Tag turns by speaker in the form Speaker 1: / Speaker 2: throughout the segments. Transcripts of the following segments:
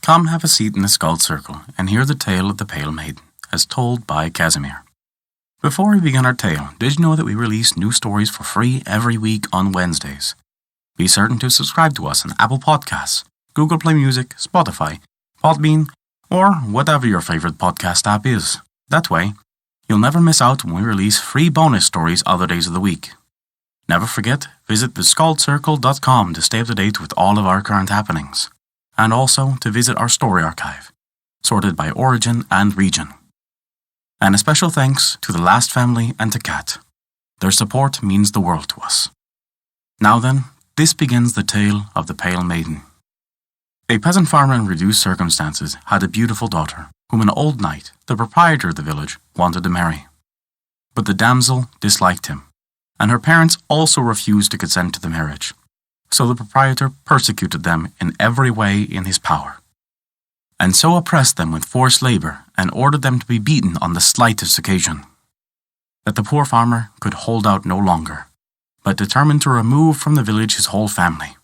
Speaker 1: Come have a seat in the Skald circle and hear the tale of the Pale Maiden, as told by Casimir. Before we begin our tale, did you know that we release new stories for free every week on Wednesdays? Be certain to subscribe to us on Apple Podcasts, Google Play Music, Spotify, Podbean, or whatever your favorite podcast app is. That way, you'll never miss out when we release free bonus stories other days of the week. Never forget, visit thescaldcircle.com to stay up to date with all of our current happenings, and also to visit our story archive, sorted by origin and region. And a special thanks to the Last family and to Kat. Their support means the world to us. Now then, this begins the tale of the Pale Maiden. A peasant farmer in reduced circumstances had a beautiful daughter, whom an old knight, the proprietor of the village, wanted to marry. But the damsel disliked him, and her parents also refused to consent to the marriage. So the proprietor persecuted them in every way in his power, and so oppressed them with forced labour and ordered them to be beaten on the slightest occasion, that the poor farmer could hold out no longer, but determined to remove from the village his whole family.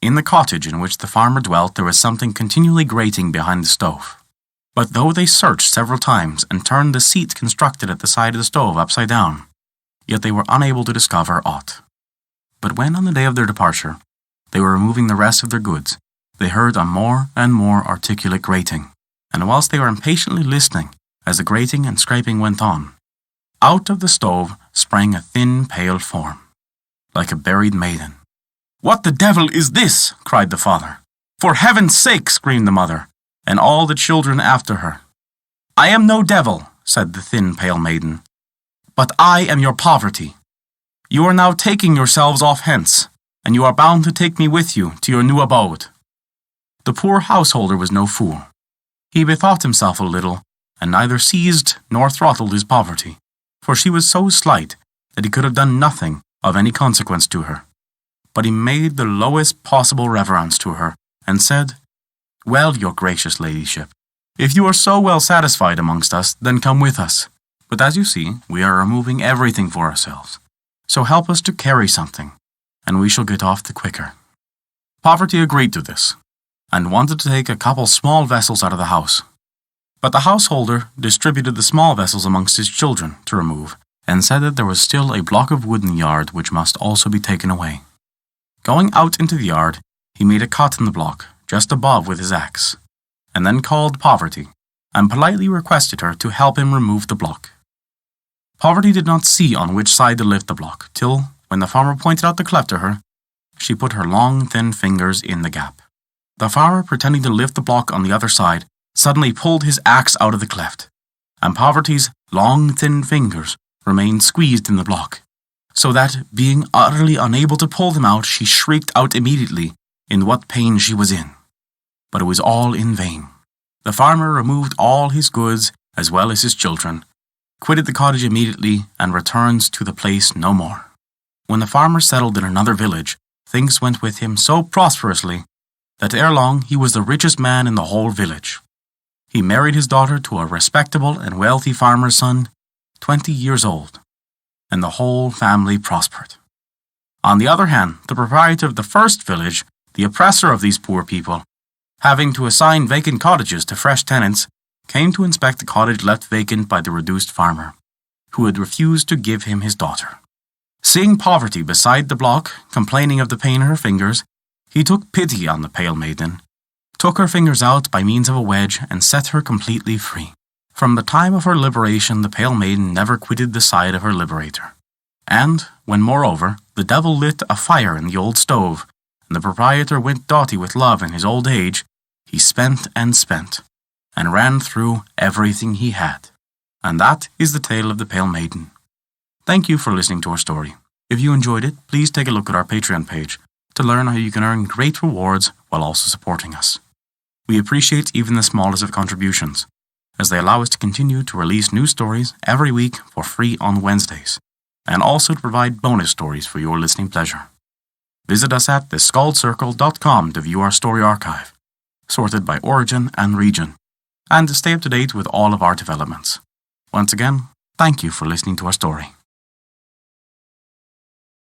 Speaker 1: In the cottage in which the farmer dwelt there was something continually grating behind the stove. But though they searched several times and turned the seat constructed at the side of the stove upside down, yet they were unable to discover aught. But when on the day of their departure they were removing the rest of their goods, they heard a more and more articulate grating, and whilst they were impatiently listening as the grating and scraping went on, out of the stove sprang a thin, pale form, like a buried maiden. "What the devil is this?" cried the father. "For heaven's sake!" screamed the mother, and all the children after her. "I am no devil," said the thin, pale maiden, "but I am your poverty. You are now taking yourselves off hence, and you are bound to take me with you to your new abode." The poor householder was no fool. He bethought himself a little, and neither seized nor throttled his poverty, for she was so slight that he could have done nothing of any consequence to her. But he made the lowest possible reverence to her, and said, "Well, your gracious ladyship, if you are so well satisfied amongst us, then come with us. But as you see, we are removing everything for ourselves. So help us to carry something, and we shall get off the quicker." Poverty agreed to this, and wanted to take a couple small vessels out of the house. But the householder distributed the small vessels amongst his children to remove, and said that there was still a block of wood in the yard which must also be taken away. Going out into the yard, he made a cut in the block, just above with his axe, and then called Poverty, and politely requested her to help him remove the block. Poverty did not see on which side to lift the block, till, when the farmer pointed out the cleft to her, she put her long, thin fingers in the gap. The farmer, pretending to lift the block on the other side, suddenly pulled his axe out of the cleft, and Poverty's long, thin fingers remained squeezed in the block, so that, being utterly unable to pull them out, she shrieked out immediately in what pain she was in. But it was all in vain. The farmer removed all his goods as well as his children, quitted the cottage immediately, and returned to the place no more. When the farmer settled in another village, things went with him so prosperously that ere long he was the richest man in the whole village. He married his daughter to a respectable and wealthy farmer's son, 20 years old, and the whole family prospered. On the other hand, the proprietor of the first village, the oppressor of these poor people, having to assign vacant cottages to fresh tenants, came to inspect the cottage left vacant by the reduced farmer, who had refused to give him his daughter. Seeing Poverty beside the block, complaining of the pain in her fingers, he took pity on the Pale Maiden, took her fingers out by means of a wedge, and set her completely free. From the time of her liberation, the Pale Maiden never quitted the side of her liberator. And, when moreover, the devil lit a fire in the old stove, and the proprietor went doughty with love in his old age, he spent, and ran through everything he had. And that is the tale of the Pale Maiden. Thank you for listening to our story. If you enjoyed it, please take a look at our Patreon page to learn how you can earn great rewards while also supporting us. We appreciate even the smallest of contributions, as they allow us to continue to release new stories every week for free on Wednesdays, and also to provide bonus stories for your listening pleasure. Visit us at thescaldcircle.com to view our story archive, sorted by origin and region, and to stay up to date with all of our developments. Once again, thank you for listening to our story.